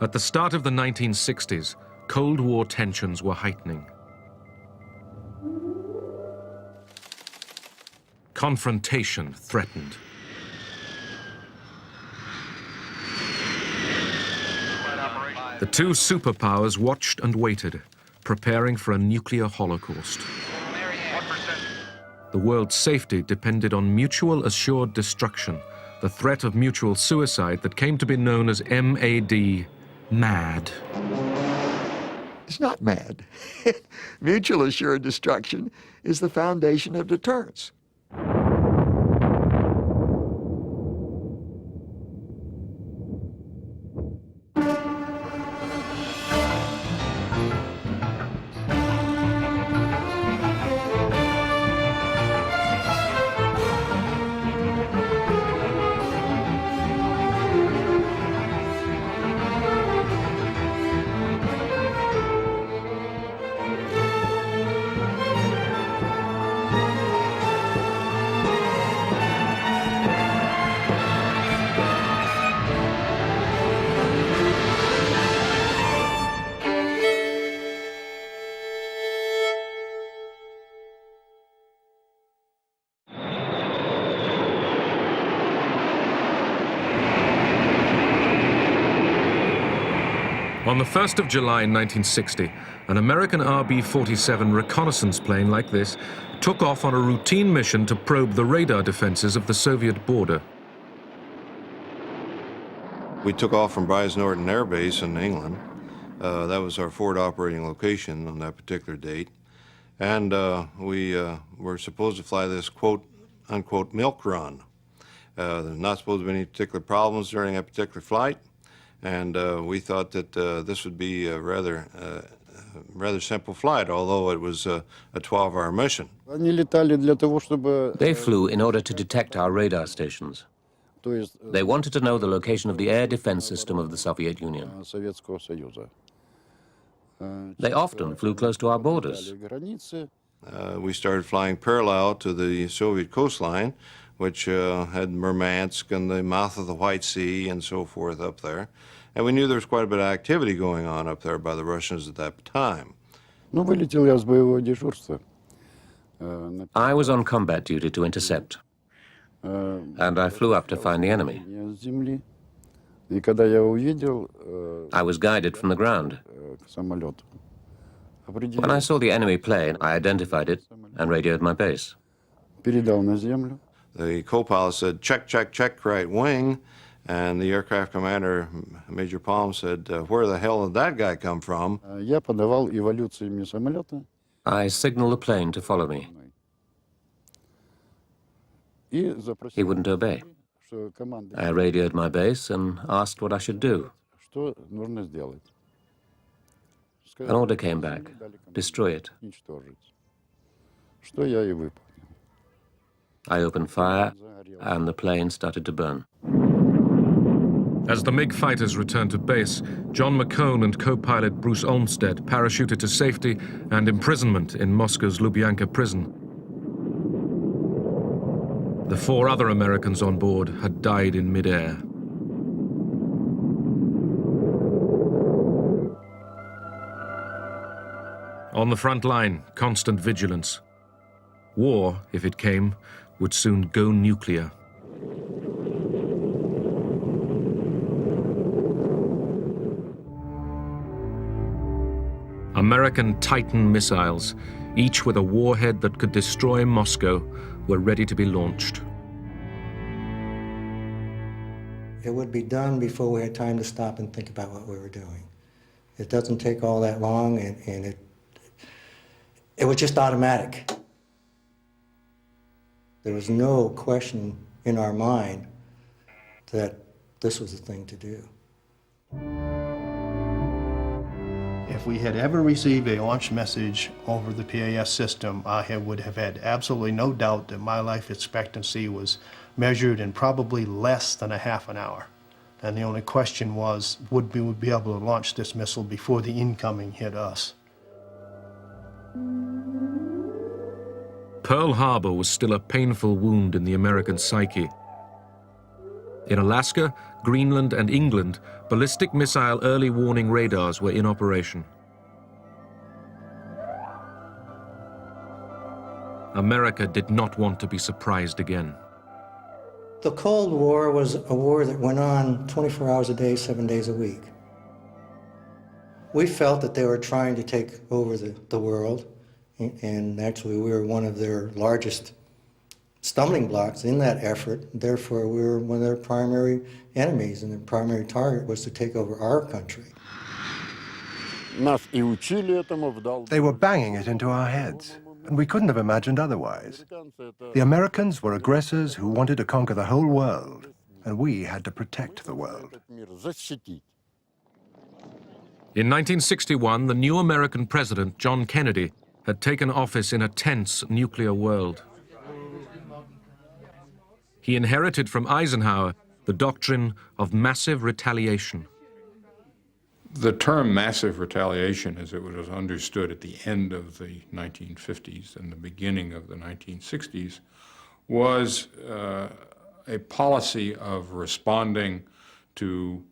At the start of the 1960s, Cold War tensions were heightening. Confrontation threatened. The two superpowers watched and waited, preparing for a nuclear holocaust. The world's safety depended on mutual assured destruction, the threat of mutual suicide that came to be known as MAD, MAD. It's not MAD. Mutual assured destruction is the foundation of deterrence. On the 1st of July 1960, an American RB-47 reconnaissance plane like this took off on a routine mission to probe the radar defenses of the Soviet border. We took off from Brize Norton Air Base in England. That was our forward operating location on that particular date. And we were supposed to fly this quote-unquote milk run. There's not supposed to be any particular problems during that particular flight. And we thought that this would be a rather simple flight, although it was a 12-hour mission. They flew in order to detect our radar stations. They wanted to know the location of the air defense system of the Soviet Union. They often flew close to our borders. We started flying parallel to the Soviet coastline, which had Murmansk and the mouth of the White Sea and so forth up there. And we knew there was quite a bit of activity going on up there by the Russians at that time. I was on combat duty to intercept, and I flew up to find the enemy. I was guided from the ground. When I saw the enemy plane, I identified it and radioed my base. The co-pilot said, check, check, check, right wing. And the aircraft commander, Major Palm, said, where the hell did that guy come from? I signaled the plane to follow me. He wouldn't obey. I radioed my base and asked what I should do. An order came back, destroy it. I opened fire, and the plane started to burn. As the MiG fighters returned to base, John McCone and co-pilot Bruce Olmsted parachuted to safety and imprisonment in Moscow's Lubyanka prison. The 4 other Americans on board had died in midair. On the front line, constant vigilance. War, if it came, would soon go nuclear. American Titan missiles, each with a warhead that could destroy Moscow, were ready to be launched. It would be done before we had time to stop and think about what we were doing. It doesn't take all that long, and it was just automatic. There was no question in our mind that this was the thing to do. If we had ever received a launch message over the PAS system, I would have had absolutely no doubt that my life expectancy was measured in probably less than a half an hour. And the only question was, would we be able to launch this missile before the incoming hit us? Pearl Harbor was still a painful wound in the American psyche. In Alaska, Greenland, and England, ballistic missile early warning radars were in operation. America did not want to be surprised again. The Cold War was a war that went on 24 hours a day, 7 days a week. We felt that they were trying to take over the world, and actually we were one of their largest stumbling blocks in that effort. Therefore, we were one of their primary enemies, and their primary target was to take over our country. They were banging it into our heads, and we couldn't have imagined otherwise. The Americans were aggressors who wanted to conquer the whole world, and we had to protect the world. In 1961, the new American president, John Kennedy, had taken office in a tense nuclear world. He inherited from Eisenhower the doctrine of massive retaliation. The term massive retaliation, as it was understood at the end of the 1950s and the beginning of the 1960s, was a policy of responding to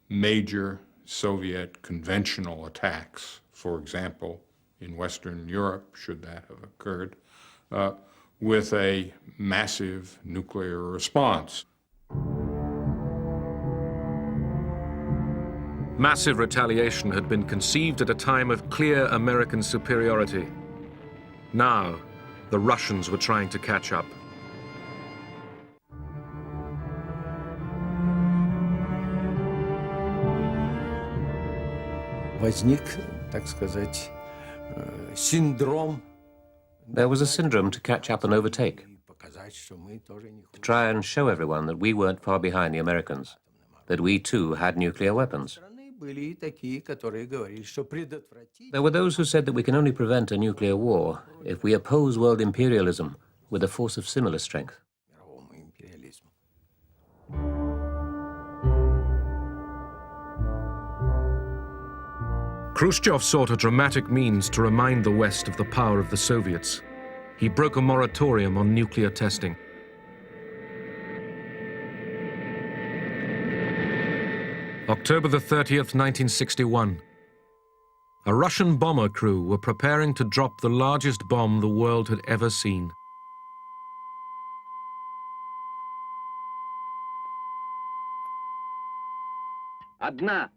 major Soviet conventional attacks, for example, in Western Europe, should that have occurred, with a massive nuclear response. Massive retaliation had been conceived at a time of clear American superiority. Now, the Russians were trying to catch up. Возник, так сказать, синдром. There was a syndrome to catch up and overtake, to try and show everyone that we weren't far behind the Americans, that we too had nuclear weapons. There were those who said that we can only prevent a nuclear war if we oppose world imperialism with a force of similar strength. Khrushchev sought a dramatic means to remind the West of the power of the Soviets. He broke a moratorium on nuclear testing. October the 30th, 1961. A Russian bomber crew were preparing to drop the largest bomb the world had ever seen. Одна.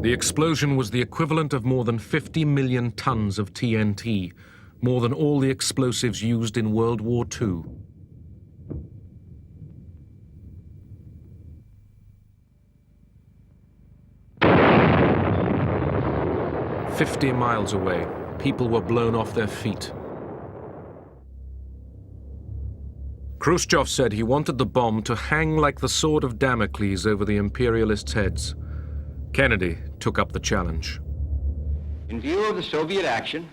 The explosion was the equivalent of more than 50 million tons of TNT, more than all the explosives used in World War II. "50 miles away, people were blown off their feet. Khrushchev said he wanted the bomb to hang like the sword of Damocles over the imperialists' heads. Kennedy took up the challenge. In view of the Soviet action,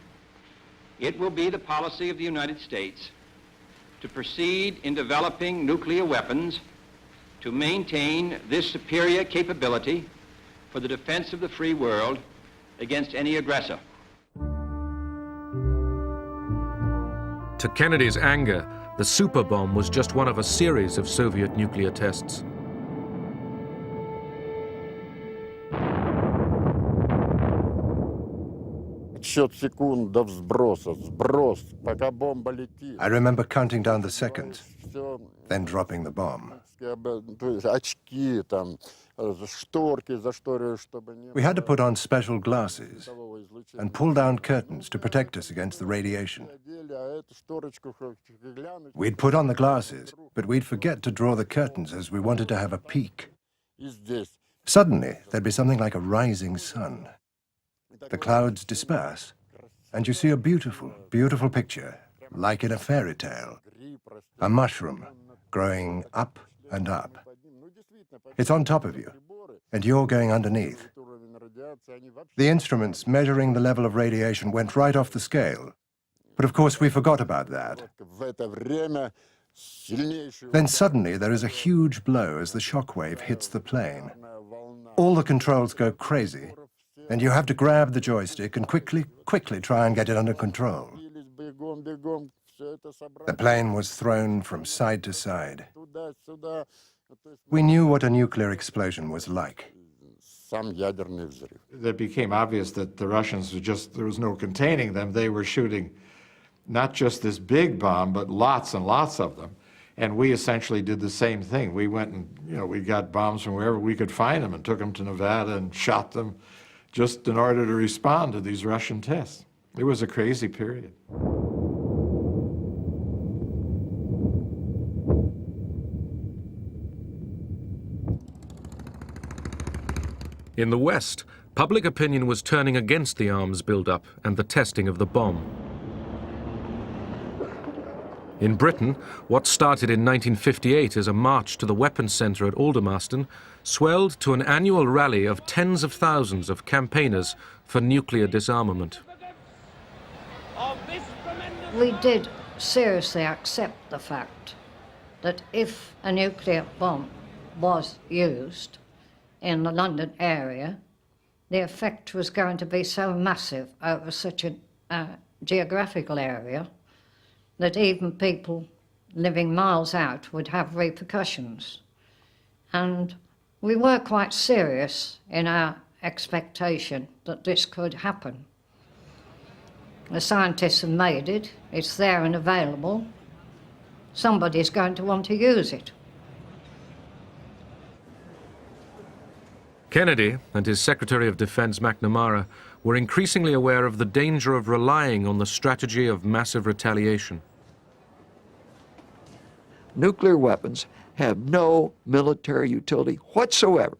it will be the policy of the United States to proceed in developing nuclear weapons to maintain this superior capability for the defense of the free world against any aggressor. To Kennedy's anger, the super bomb was just one of a series of Soviet nuclear tests. I remember counting down the seconds, then dropping the bomb. We had to put on special glasses and pull down curtains to protect us against the radiation. We'd put on the glasses, but we'd forget to draw the curtains as we wanted to have a peek. Suddenly, there'd be something like a rising sun. The clouds disperse, and you see a beautiful, beautiful picture, like in a fairy tale. A mushroom growing up and up. It's on top of you, and you're going underneath. The instruments measuring the level of radiation went right off the scale. But of course, we forgot about that. Then suddenly there is a huge blow as the shock wave hits the plane. all the controls go crazy, and you have to grab the joystick and quickly try and get it under control. The plane was thrown from side to side. We knew what a nuclear explosion was like. It became obvious that the Russians there was no containing them. They were shooting not just this big bomb, but lots and lots of them. And we essentially did the same thing. We went and, we got bombs from wherever we could find them and took them to Nevada and shot them just in order to respond to these Russian tests. It was a crazy period. In the West, public opinion was turning against the arms buildup and the testing of the bomb. In Britain, what started in 1958 as a march to the weapons centre at Aldermaston swelled to an annual rally of tens of thousands of campaigners for nuclear disarmament. We did seriously accept the fact that if a nuclear bomb was used in the London area, the effect was going to be so massive over such a geographical area that even people living miles out would have repercussions. And we were quite serious in our expectation that this could happen. The scientists have made it, it's there and available. Somebody's going to want to use it. Kennedy and his Secretary of Defense McNamara were increasingly aware of the danger of relying on the strategy of massive retaliation. Nuclear weapons have no military utility whatsoever,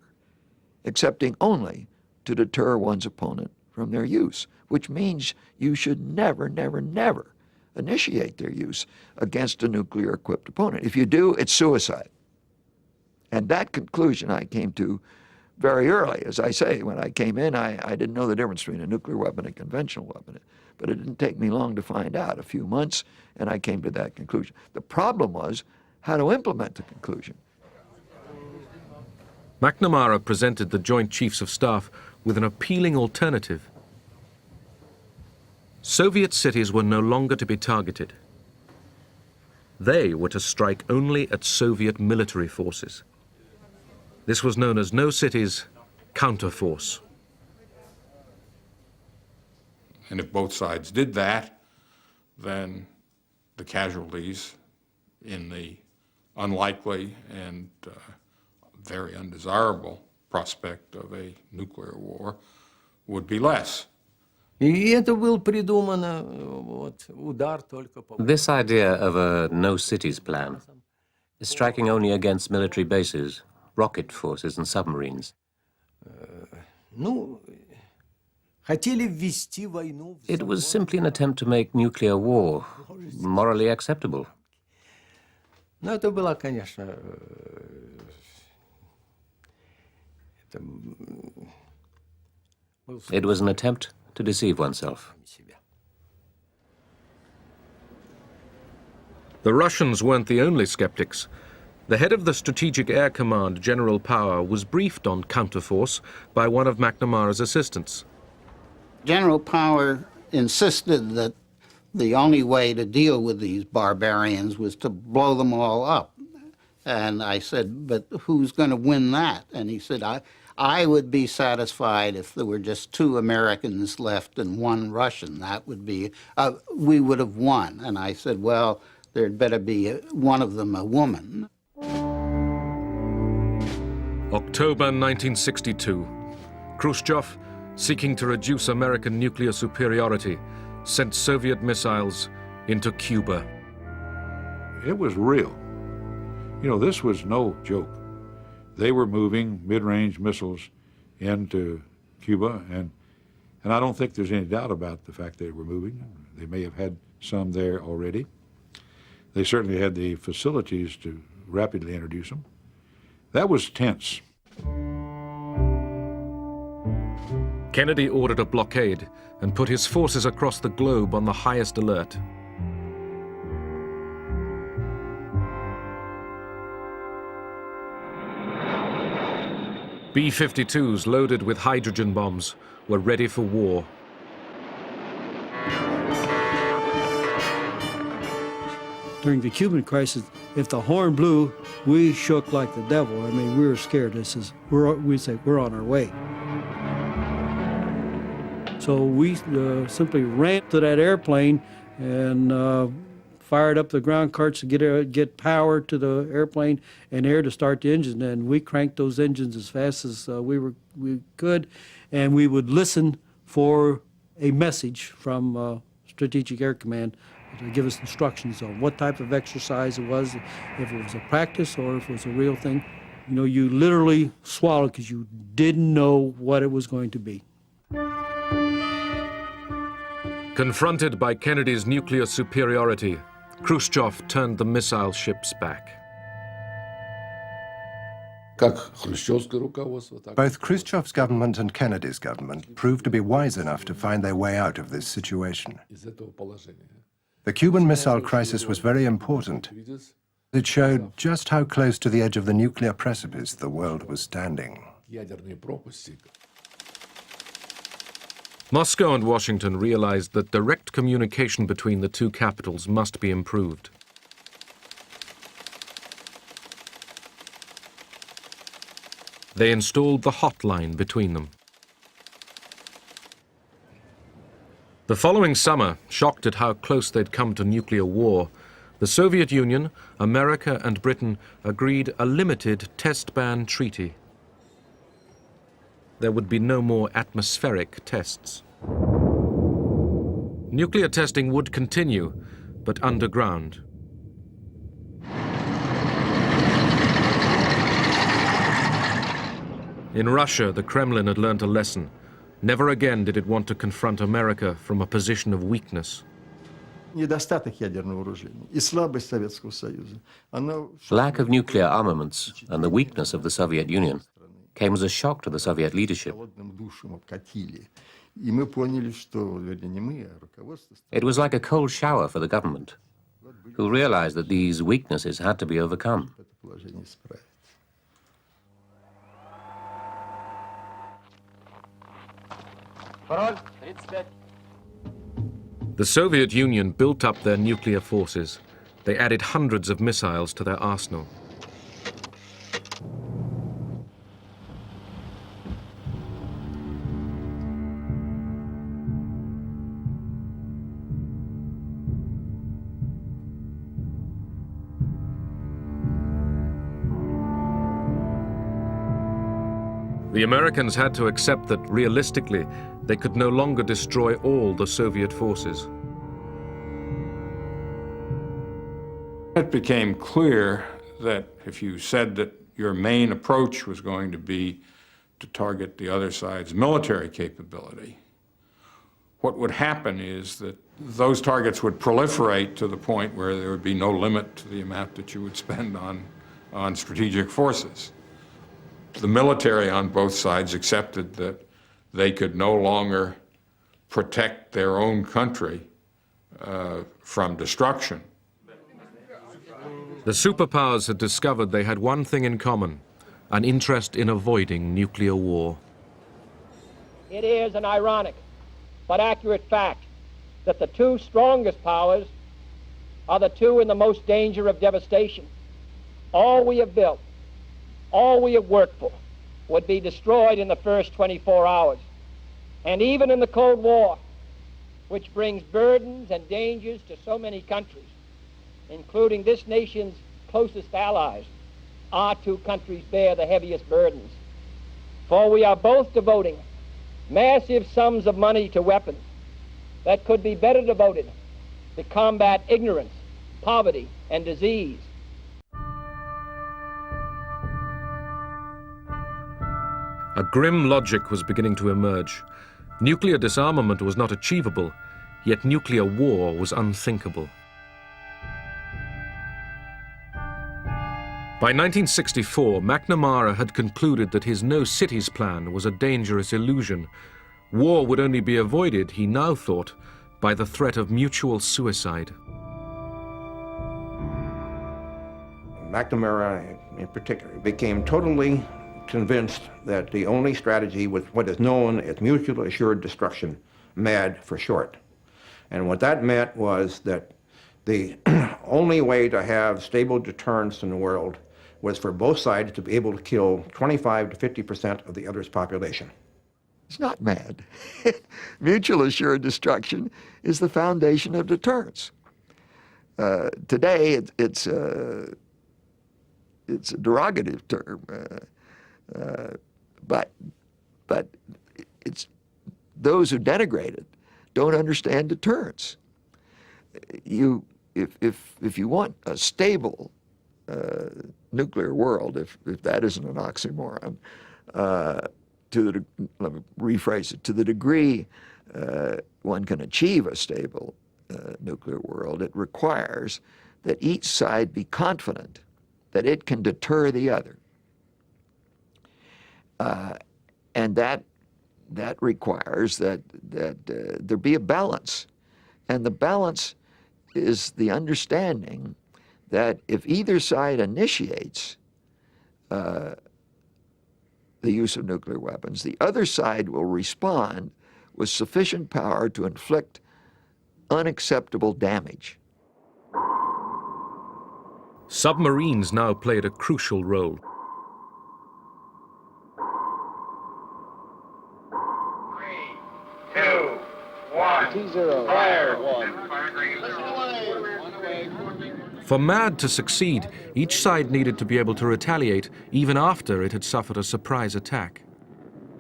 excepting only to deter one's opponent from their use, which means you should never, never, never initiate their use against a nuclear-equipped opponent. If you do, it's suicide. And that conclusion I came to very early. As I say, when I came in, I didn't know the difference between a nuclear weapon and a conventional weapon. But it didn't take me long to find out, a few months, and I came to that conclusion. The problem was how to implement the conclusion. McNamara presented the Joint Chiefs of Staff with an appealing alternative. Soviet cities were no longer to be targeted. They were to strike only at Soviet military forces. This was known as No Cities Counterforce. And if both sides did that, then the casualties in the unlikely and very undesirable prospect of a nuclear war would be less. This idea of a no cities plan is striking only against military bases, rocket forces and submarines. It was simply an attempt to make nuclear war morally acceptable. It was an attempt to deceive oneself. The Russians weren't the only skeptics. The head of the Strategic Air Command, General Power, was briefed on counterforce by one of McNamara's assistants. General Power insisted that the only way to deal with these barbarians was to blow them all up. And I said, but who's going to win that? And he said, I would be satisfied if there were just 2 Americans left and 1 Russian. That would be, we would have won. And I said, well, there'd better be one of them a woman. October 1962. Khrushchev, seeking to reduce American nuclear superiority, sent Soviet missiles into Cuba. It was real. You know, this was no joke. They were moving mid-range missiles into Cuba, and I don't think there's any doubt about the fact they were moving. They may have had some there already. They certainly had the facilities to rapidly introduce them. That was tense. Kennedy ordered a blockade and put his forces across the globe on the highest alert. B-52s loaded with hydrogen bombs were ready for war. During the Cuban crisis, if the horn blew, we shook like the devil. I mean, we were scared. We said, we're on our way. So we simply ran to that airplane and fired up the ground carts to get power to the airplane and air to start the engine. And we cranked those engines as fast as we could, and we would listen for a message from Strategic Air Command to give us instructions on what type of exercise it was, if it was a practice or if it was a real thing. You know, you literally swallowed because you didn't know what it was going to be. Confronted by Kennedy's nuclear superiority, Khrushchev turned the missile ships back. Both Khrushchev's government and Kennedy's government proved to be wise enough to find their way out of this situation. The Cuban Missile Crisis was very important. It showed just how close to the edge of the nuclear precipice the world was standing. Moscow and Washington realized that direct communication between the two capitals must be improved. They installed the hotline between them. The following summer, shocked at how close they'd come to nuclear war, the Soviet Union, America, and Britain agreed a limited test ban treaty. There would be no more atmospheric tests. Nuclear testing would continue, but underground. In Russia, the Kremlin had learned a lesson. Never again did it want to confront America from a position of weakness. Lack of nuclear armaments and the weakness of the Soviet Union came as a shock to the Soviet leadership. It was like a cold shower for the government, who realized that these weaknesses had to be overcome. The Soviet Union built up their nuclear forces. They added hundreds of missiles to their arsenal. The Americans had to accept that, realistically, they could no longer destroy all the Soviet forces. It became clear that if you said that your main approach was going to be to target the other side's military capability, what would happen is that those targets would proliferate to the point where there would be no limit to the amount that you would spend on strategic forces. The military on both sides accepted that they could no longer protect their own country from destruction. The superpowers had discovered they had one thing in common, an interest in avoiding nuclear war. It is an ironic but accurate fact that the two strongest powers are the two in the most danger of devastation. All we have built, all we have worked for, would be destroyed in the first 24 hours. And even in the Cold War, which brings burdens and dangers to so many countries, including this nation's closest allies, our two countries bear the heaviest burdens. For we are both devoting massive sums of money to weapons that could be better devoted to combat ignorance, poverty, and disease. A grim logic was beginning to emerge. Nuclear disarmament was not achievable, yet nuclear war was unthinkable. By 1964, McNamara had concluded that his No Cities plan was a dangerous illusion. War would only be avoided, he now thought, by the threat of mutual suicide. McNamara, in particular, became totally convinced that the only strategy was what is known as mutually assured destruction, MAD for short. And what that meant was that the only way to have stable deterrence in the world was for both sides to be able to kill 25 to 50% of the other's population. It's not MAD. Mutual assured destruction is the foundation of deterrence. Today, it's a derogative term, but it's those who denigrate it don't understand deterrence. If you want a stable nuclear world, if that isn't an oxymoron, let me rephrase it, to the degree one can achieve a stable nuclear world, it requires that each side be confident that it can deter the other. And that requires that there be a balance. And the balance is the understanding that if either side initiates the use of nuclear weapons, the other side will respond with sufficient power to inflict unacceptable damage. Submarines now played a crucial role. For MAD to succeed, each side needed to be able to retaliate even after it had suffered a surprise attack.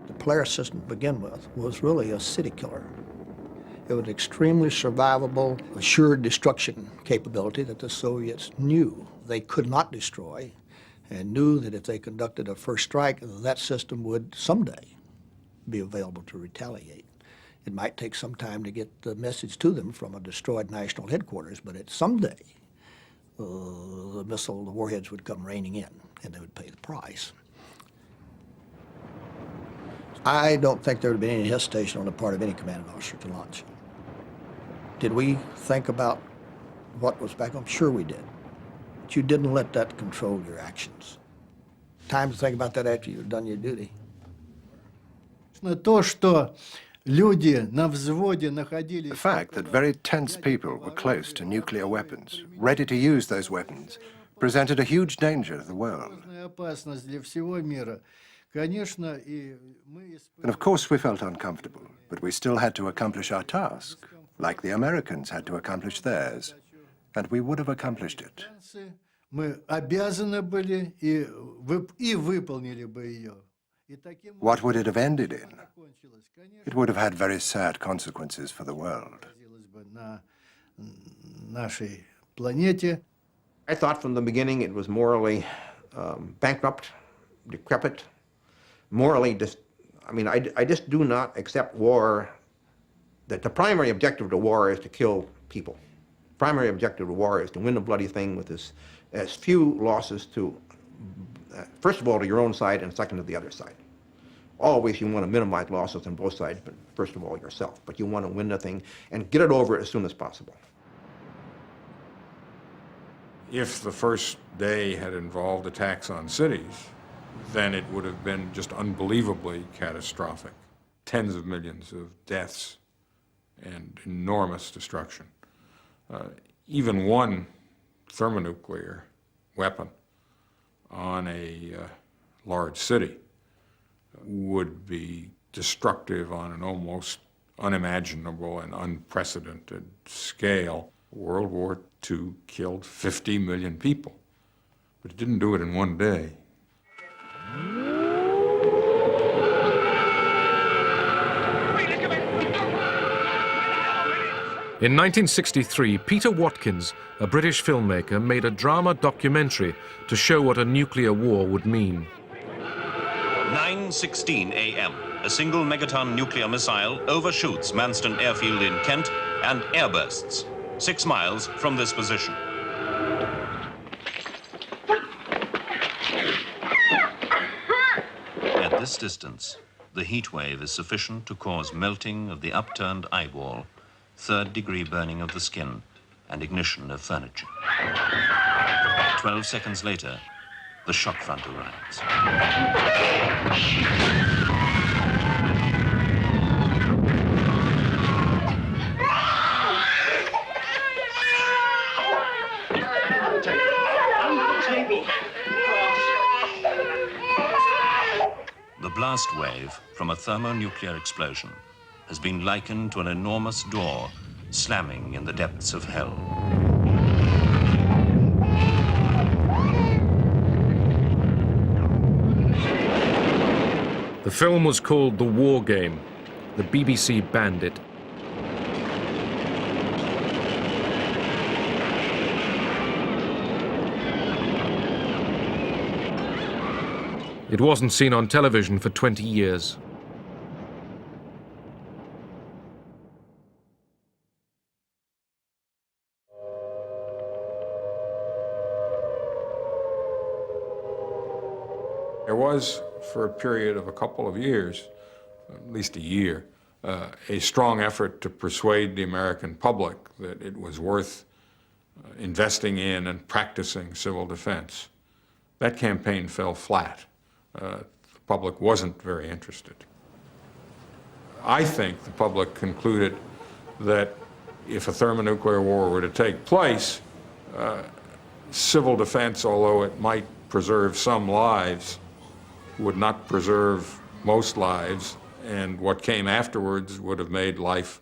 The Polaris system to begin with was really a city killer. It was an extremely survivable, assured destruction capability that the Soviets knew they could not destroy, and knew that if they conducted a first strike, that system would someday be available to retaliate. It might take some time to get the message to them from a destroyed national headquarters, but someday the warheads would come raining in, and they would pay the price. I don't think there would have been any hesitation on the part of any commanding officer to launch. Did we think about what was back home? Sure we did. But you didn't let that control your actions. Time to think about that after you've done your duty. The fact that very tense people were close to nuclear weapons, ready to use those weapons, presented a huge danger to the world. And of course we felt uncomfortable, but we still had to accomplish our task, like the Americans had to accomplish theirs, and we would have accomplished it. What would it have ended in? It would have had very sad consequences for the world. I thought from the beginning it was morally bankrupt, decrepit, morally I just do not accept war, that the primary objective of the war is to kill people. Primary objective of war is to win the bloody thing with as few losses to, first of all, to your own side, and second to the other side. Always you want to minimize losses on both sides, but first of all yourself. But you want to win the thing and get it over as soon as possible. If the first day had involved attacks on cities, then it would have been just unbelievably catastrophic. Tens of millions of deaths and enormous destruction. Even one thermonuclear weapon on a large city would be destructive on an almost unimaginable and unprecedented scale. World War II killed 50 million people, but it didn't do it in one day. In 1963, Peter Watkins, a British filmmaker, made a drama documentary to show what a nuclear war would mean. 9:16 a.m. A single megaton nuclear missile overshoots Manston Airfield in Kent and airbursts 6 miles from this position. At this distance, the heat wave is sufficient to cause melting of the upturned eyeball, third-degree burning of the skin, and ignition of furniture. 12 seconds later, the shock front arrives. blast wave from a thermonuclear explosion has been likened to an enormous door slamming in the depths of hell. The film was called The War Game. The BBC banned it. It wasn't seen on television for 20 years. There was, for a period of a couple of years, at least a year, a strong effort to persuade the American public that it was worth investing in and practicing civil defense. That campaign fell flat. The public wasn't very interested. I think the public concluded that if a thermonuclear war were to take place, civil defense, although it might preserve some lives, would not preserve most lives, and what came afterwards would have made life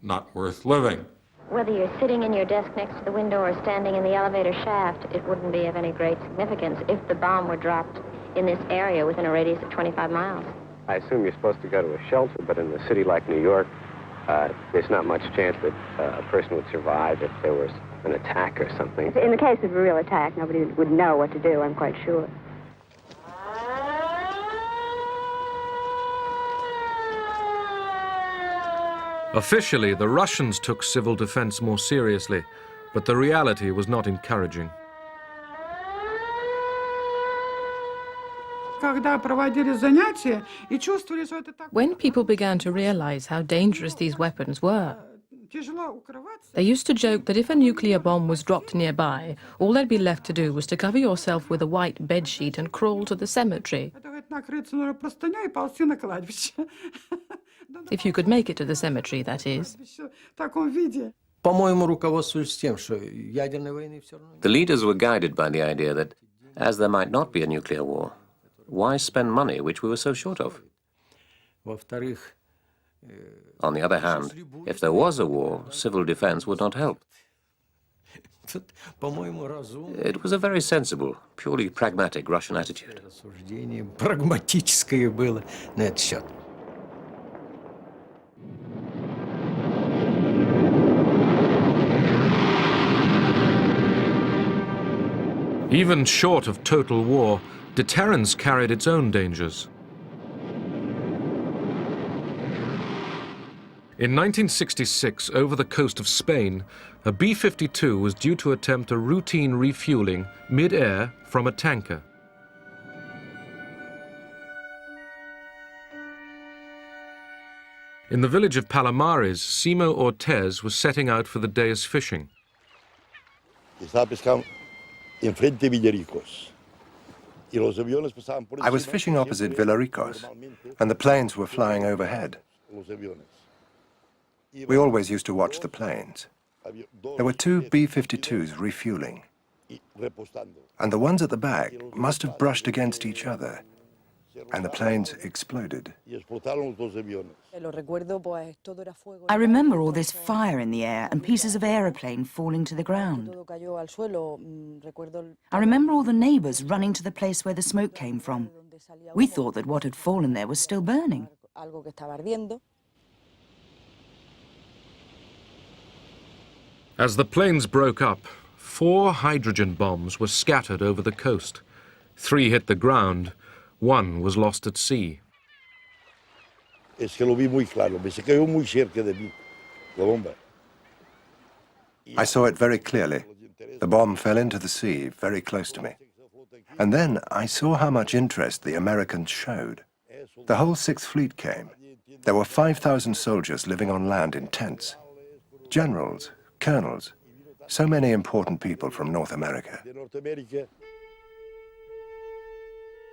not worth living. Whether you're sitting in your desk next to the window or standing in the elevator shaft, it wouldn't be of any great significance if the bomb were dropped in this area within a radius of 25 miles. I assume you're supposed to go to a shelter, but in a city like New York, there's not much chance that a person would survive if there was an attack or something. In the case of a real attack, nobody would know what to do, I'm quite sure. Officially, the Russians took civil defense more seriously, but the reality was not encouraging. When people began to realize how dangerous these weapons were, they used to joke that if a nuclear bomb was dropped nearby, all there'd be left to do was to cover yourself with a white bedsheet and crawl to the cemetery. If you could make it to the cemetery, that is. The leaders were guided by the idea that, as there might not be a nuclear war, why spend money which we were so short of? On the other hand, if there was a war, civil defense would not help. It was a very sensible, purely pragmatic Russian attitude. Even short of total war, deterrence carried its own dangers. In 1966, over the coast of Spain, a B-52 was due to attempt a routine refueling mid-air from a tanker. In the village of Palomares, Simo Ortez was setting out for the day's fishing. I was fishing opposite Villaricos, and the planes were flying overhead. We always used to watch the planes. There were two B-52s refueling, and the ones at the back must have brushed against each other, and the planes exploded. I remember all this fire in the air and pieces of aeroplane falling to the ground. I remember all the neighbors running to the place where the smoke came from. We thought that what had fallen there was still burning. As the planes broke up, 4 hydrogen bombs were scattered over the coast. 3 hit the ground, 1 was lost at sea. I saw it very clearly. The bomb fell into the sea, very close to me. And then I saw how much interest the Americans showed. The whole Sixth Fleet came. There were 5,000 soldiers living on land in tents. Generals, colonels, so many important people from North America.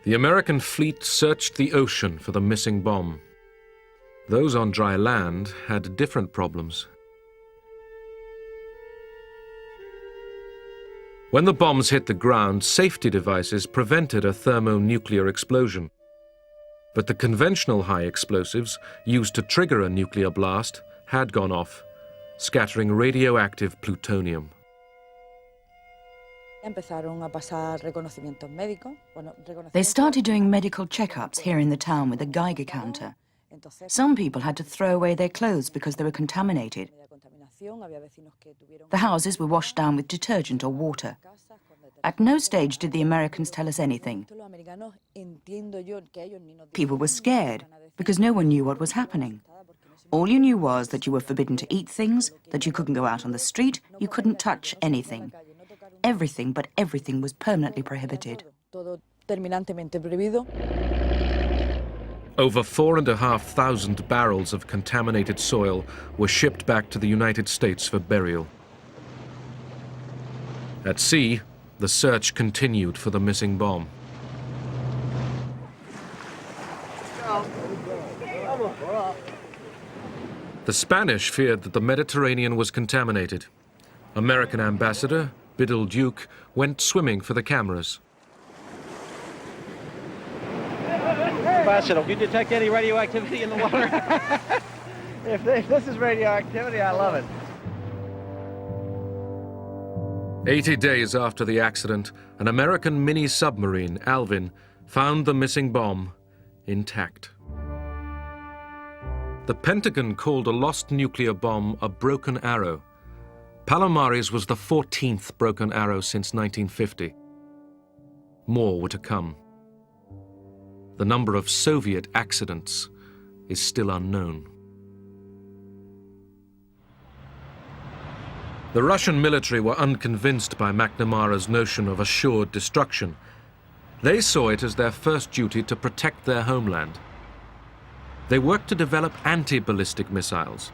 The American fleet searched the ocean for the missing bomb. Those on dry land had different problems. When the bombs hit the ground, safety devices prevented a thermonuclear explosion. But the conventional high explosives used to trigger a nuclear blast had gone off, scattering radioactive plutonium. They started doing medical checkups here in the town with a Geiger counter. Some people had to throw away their clothes because they were contaminated. The houses were washed down with detergent or water. At no stage did the Americans tell us anything. People were scared because no one knew what was happening. All you knew was that you were forbidden to eat things, that you couldn't go out on the street, you couldn't touch anything. Everything but everything was permanently prohibited. Over 4,500 barrels of contaminated soil were shipped back to the United States for burial. At sea, the search continued for the missing bomb. The Spanish feared that the Mediterranean was contaminated. American ambassador, Biddle Duke, went swimming for the cameras. Ambassador, you detect any radioactivity in the water? if this is radioactivity, I love it. 80 days after the accident, an American mini-submarine, Alvin, found the missing bomb intact. The Pentagon called a lost nuclear bomb a broken arrow. Palomares was the 14th broken arrow since 1950. More were to come. The number of Soviet accidents is still unknown. The Russian military were unconvinced by McNamara's notion of assured destruction. They saw it as their first duty to protect their homeland. They worked to develop anti-ballistic missiles,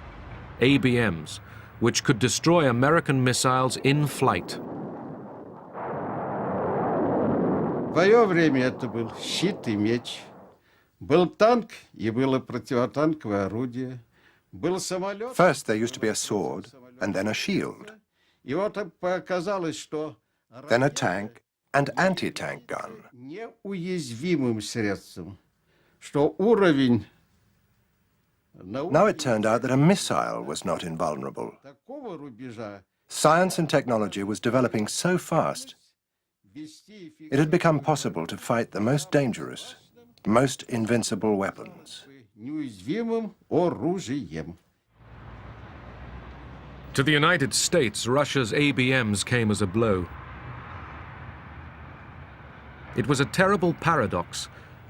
ABMs, which could destroy American missiles in flight. В свое время это был щит и меч. Был танк и было противотанковое орудие. Был самолет. First, there used to be a sword, and then a shield, И вот показалось, что then a tank and anti-tank gun. неуязвимым средством, что уровень Now it turned out that a missile was not invulnerable. такого рубежа Science and technology was developing so fast, it had become possible to fight the most dangerous, most invincible weapons. неуязвимым оружием. To the United States, Russia's ABMs came as a blow. It was a terrible paradox.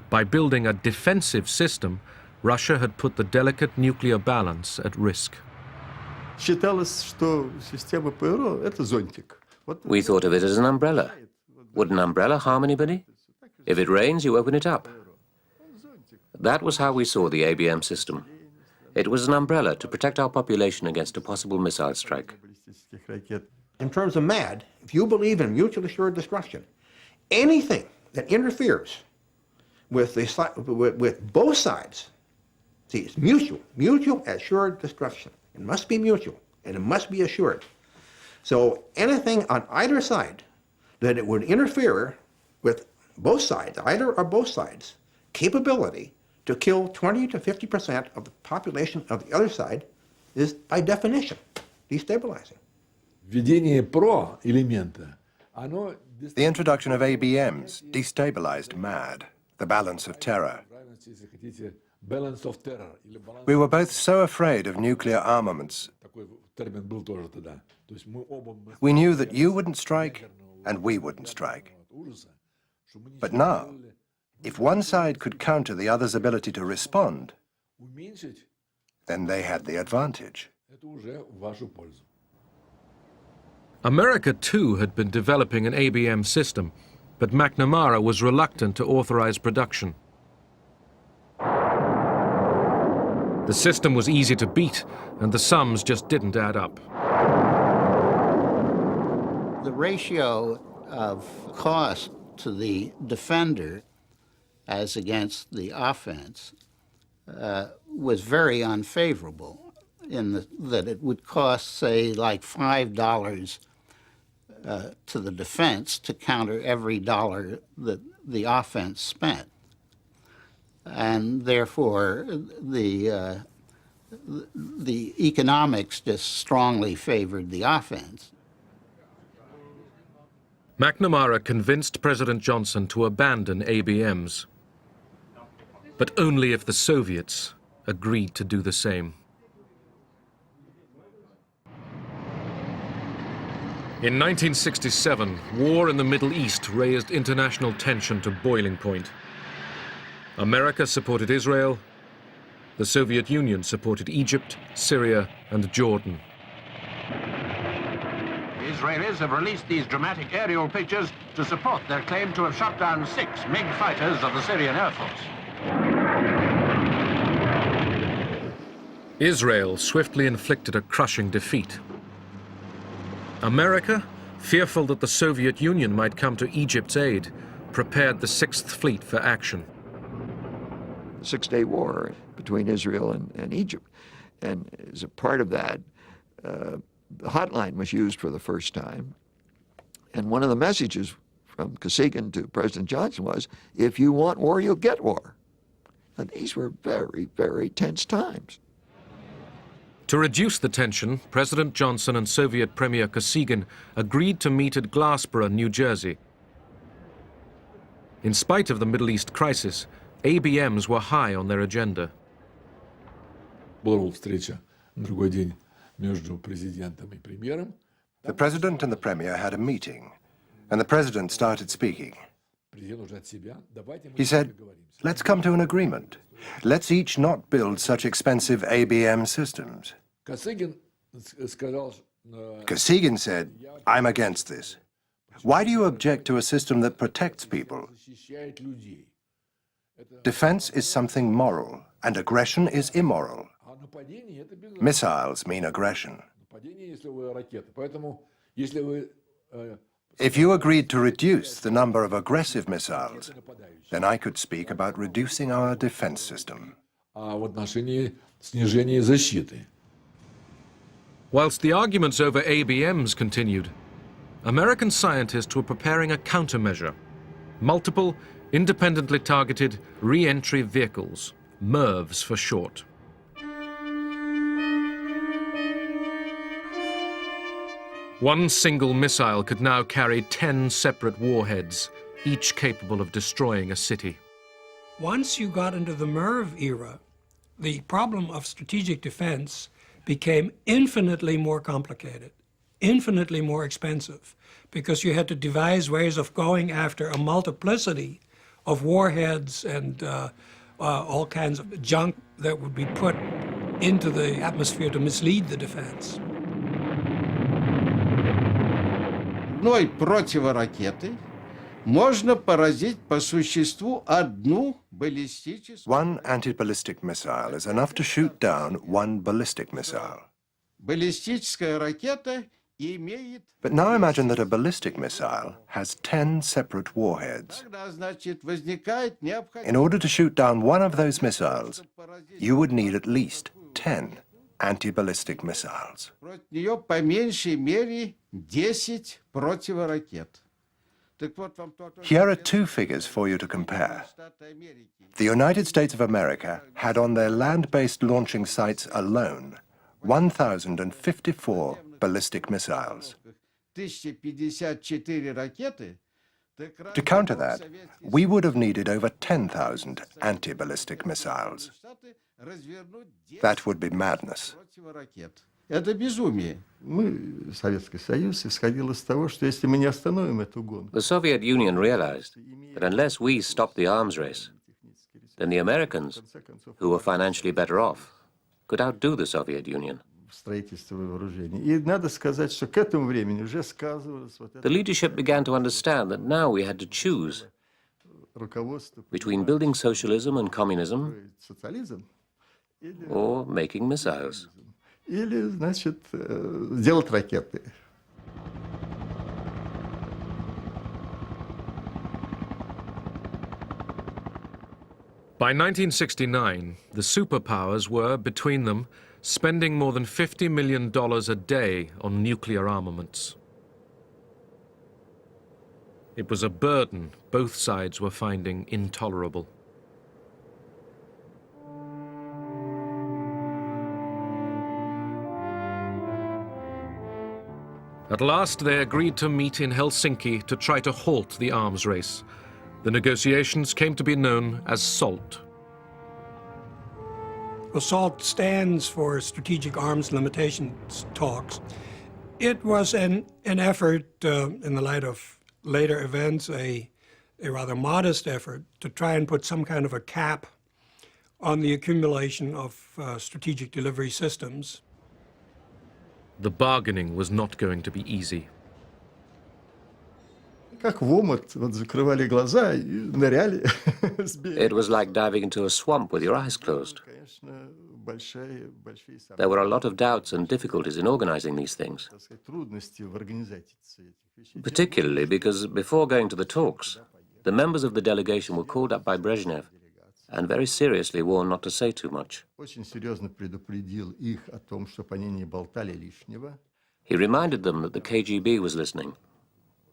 By building a defensive system, Russia had put the delicate nuclear balance at risk. Считалось, что система ПРО — это зонтик. We thought of it as an umbrella. Would an umbrella harm anybody? If it rains, you open it up. That was how we saw the ABM system. It was an umbrella to protect our population against a possible missile strike. In terms of MAD, if you believe in mutually assured destruction, anything that interferes with both sides, see, it's mutual assured destruction. It must be mutual, and it must be assured. So anything on either side that it would interfere with both sides, either or both sides, capability to kill 20 to 50% of the population of the other side is, by definition, destabilizing. The introduction of ABMs destabilized MAD, the balance of terror. We were both so afraid of nuclear armaments. We knew that you wouldn't strike and we wouldn't strike. But now, if one side could counter the other's ability to respond, then they had the advantage. America, too, had been developing an ABM system, but McNamara was reluctant to authorize production. The system was easy to beat, and the sums just didn't add up. The ratio of cost to the defender as against the offense was very unfavorable in that it would cost, say, like $5 to the defense to counter every dollar that the offense spent. and therefore the economics just strongly favored the offense. McNamara convinced President Johnson to abandon ABMs, but only if the Soviets agreed to do the same. In 1967, war in the Middle East raised international tension to boiling point. America supported Israel. The Soviet Union supported Egypt, Syria, and Jordan. The Israelis have released these dramatic aerial pictures to support their claim to have shot down 6 MiG fighters of the Syrian Air Force. Israel swiftly inflicted a crushing defeat. America, fearful that the Soviet Union might come to Egypt's aid, prepared the Sixth Fleet for action. The Six-Day War between Israel and Egypt. And as a part of that, the hotline was used for the first time. And one of the messages from Kosygin to President Johnson was, if you want war, you'll get war. And these were very, very tense times. To reduce the tension, President Johnson and Soviet Premier Kosygin agreed to meet at Glassboro, New Jersey. In spite of the Middle East crisis, ABMs were high on their agenda. The president and the premier had a meeting, and the president started speaking. He said, let's come to an agreement. Let's each not build such expensive ABM systems. Kosygin said, I'm against this. Why do you object to a system that protects people? Defense is something moral, and aggression is immoral. Missiles mean aggression. If you agreed to reduce the number of aggressive missiles, then I could speak about reducing our defense system. Whilst the arguments over ABMs continued, American scientists were preparing a countermeasure: multiple, independently targeted re-entry vehicles, MIRVs for short. One single missile could now carry 10 separate warheads, each capable of destroying a city. Once you got into the MIRV era, the problem of strategic defense became infinitely more complicated, infinitely more expensive, because you had to devise ways of going after a multiplicity of warheads and all kinds of junk that would be put into the atmosphere to mislead the defense. Одной противоракетой можно поразить по существу одну баллистическую... One anti-ballistic missile is enough to shoot down one ballistic missile. Баллистическая ракета имеет... But now imagine that a ballistic missile has 10 separate warheads. Тогда, значит, возникает необходимость... In order to shoot down one of those missiles, you would need at least 10 anti-ballistic missiles. Против нее по меньшей мере 10 противоракет. Here are two figures for you to compare. The United States of America had on their land-based launching sites alone 1,054 ballistic missiles. To counter that, we would have needed over 10,000 anti-ballistic missiles. That would be madness. Это безумие. Советский Союз исходил из того, что если мы не остановим эту гонку... The Soviet Union realized that unless we stopped the arms race, then the Americans, who were financially better off, could outdo the Soviet Union. строительство вооружений. И надо сказать, что к этому времени уже сказывалось... The leadership began to understand that now we had to choose between building socialism and communism or making missiles. Или, значит, делать ракеты. By 1969, the superpowers were, between them, spending more than $50 million a day on nuclear armaments. It was a burden both sides were finding intolerable. At last, they agreed to meet in Helsinki to try to halt the arms race. The negotiations came to be known as SALT. Well, SALT stands for Strategic Arms Limitations Talks. It was an effort, in the light of later events, a rather modest effort to try and put some kind of a cap on the accumulation of strategic delivery systems. The bargaining was not going to be easy. Как в омут, вот закрывали глаза и ныряли. It was like diving into a swamp with your eyes closed. There were a lot of doubts and difficulties in organizing these things, particularly because before going to the talks, the members of the delegation were called up by Brezhnev and very seriously warned not to say too much. He reminded them that the KGB was listening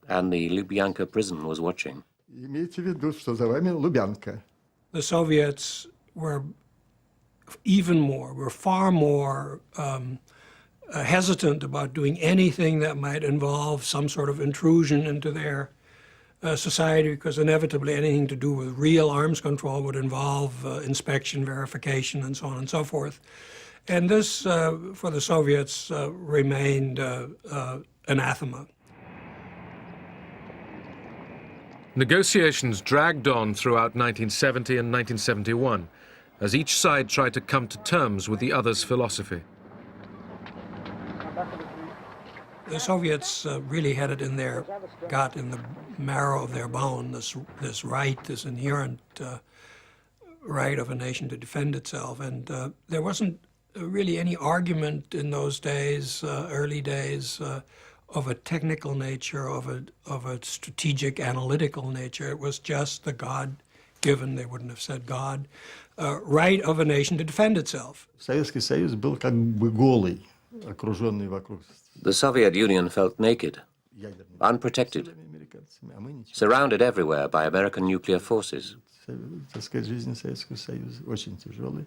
and the Lubyanka prison was watching. Имейте в виду, что за вами Лубянка. The Soviets were far more hesitant about doing anything that might involve some sort of intrusion into their society, because inevitably anything to do with real arms control would involve inspection, verification, and so on and so forth. And this, for the Soviets, remained anathema. Negotiations dragged on throughout 1970 and 1971, as each side tried to come to terms with the other's philosophy. The Soviets really had it in their gut, in the marrow of their bone, this right, this inherent right of a nation to defend itself. And there wasn't really any argument in those days, early days, of a technical nature, of a strategic, analytical nature. It was just the God-given, they wouldn't have said God, right of a nation to defend itself. Советский Союз был как бы голый, окруженный вокруг. The Soviet Union felt naked, unprotected, surrounded everywhere by American nuclear forces. Так сказать, жизнь Советского Союза очень тяжелая.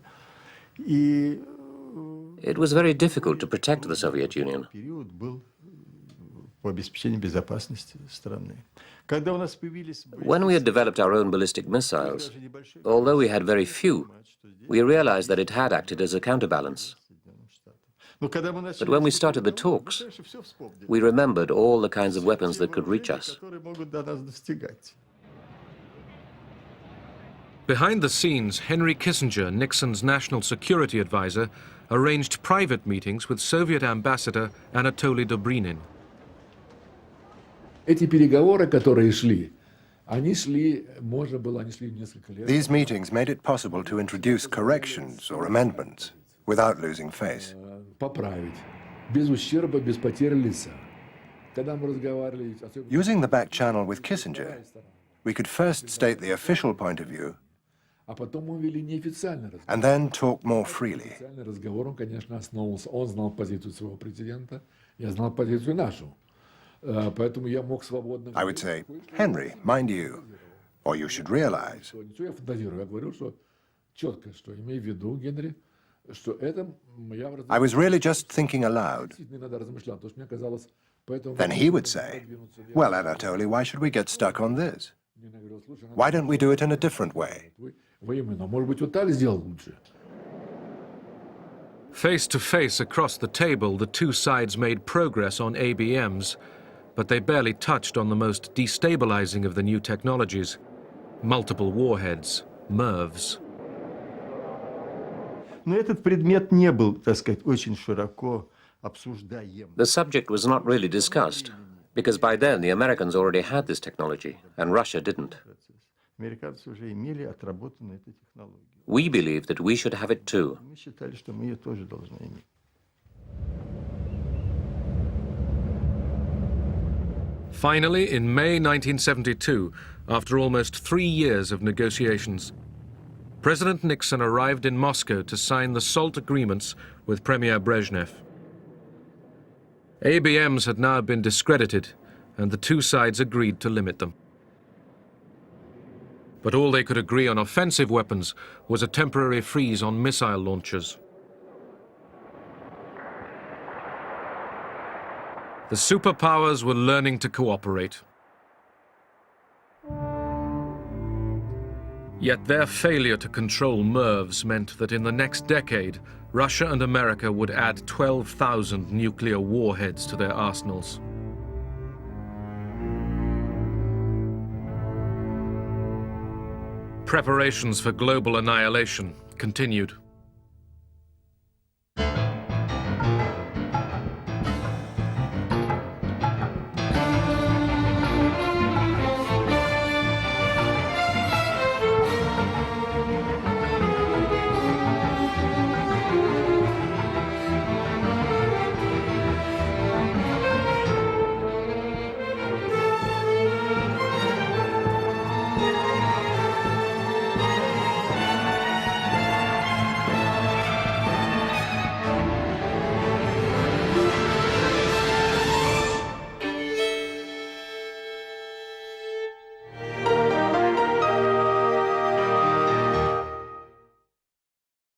It was very difficult to protect the Soviet Union. Период был по обеспечению безопасности страны. Когда у нас появились... When we had developed our own ballistic missiles, although we had very few, we realized that it had acted as a counterbalance. But when we started the talks, we remembered all the kinds of weapons that could reach us. Behind the scenes, Henry Kissinger, Nixon's national security advisor, arranged private meetings with Soviet ambassador Anatoly Dobrinin. Эти переговоры, которые шли, они шли несколько лет. These meetings made it possible to introduce corrections or amendments without losing face. Поправить, без ущерба, без потери лица. Когда мы разговаривали... Using the back channel with Kissinger, we could first state the official point of view А потом мы вели неофициальный разговор. and then talk more freely. Официальный разговор, он, конечно, основывался. Он знал позицию своего президента, я знал позицию нашу. Поэтому я мог свободно... I would say, Henry, mind you, or you should realize. Я фантазирую, я говорю, что четко, что имею в виду, Генри, что это... I was really just thinking aloud. Иногда размышлял, потому что мне казалось... Then he would say, well, Anatoly, why should we get stuck on this? Why don't we do it in a different way? Может быть, вот так сделал лучше. Face to face across the table, the two sides made progress on ABMs, but they barely touched on the most destabilizing of the new technologies, multiple warheads, MIRVs. Но этот предмет не был, так сказать, очень широко обсуждаем. The subject was not really discussed, because by then the Americans already had this technology, and Russia didn't. Американцы уже имели отработанную эту технологию. We believed that we should have it too. Мы считали, что мы ее тоже должны иметь. Finally, in May 1972, after almost 3 years of negotiations, President Nixon arrived in Moscow to sign the SALT agreements with Premier Brezhnev. ABMs had now been discredited, and the two sides agreed to limit them. But all they could agree on offensive weapons was a temporary freeze on missile launchers. The superpowers were learning to cooperate. Yet their failure to control MIRVs meant that in the next decade, Russia and America would add 12,000 nuclear warheads to their arsenals. Preparations for global annihilation continued.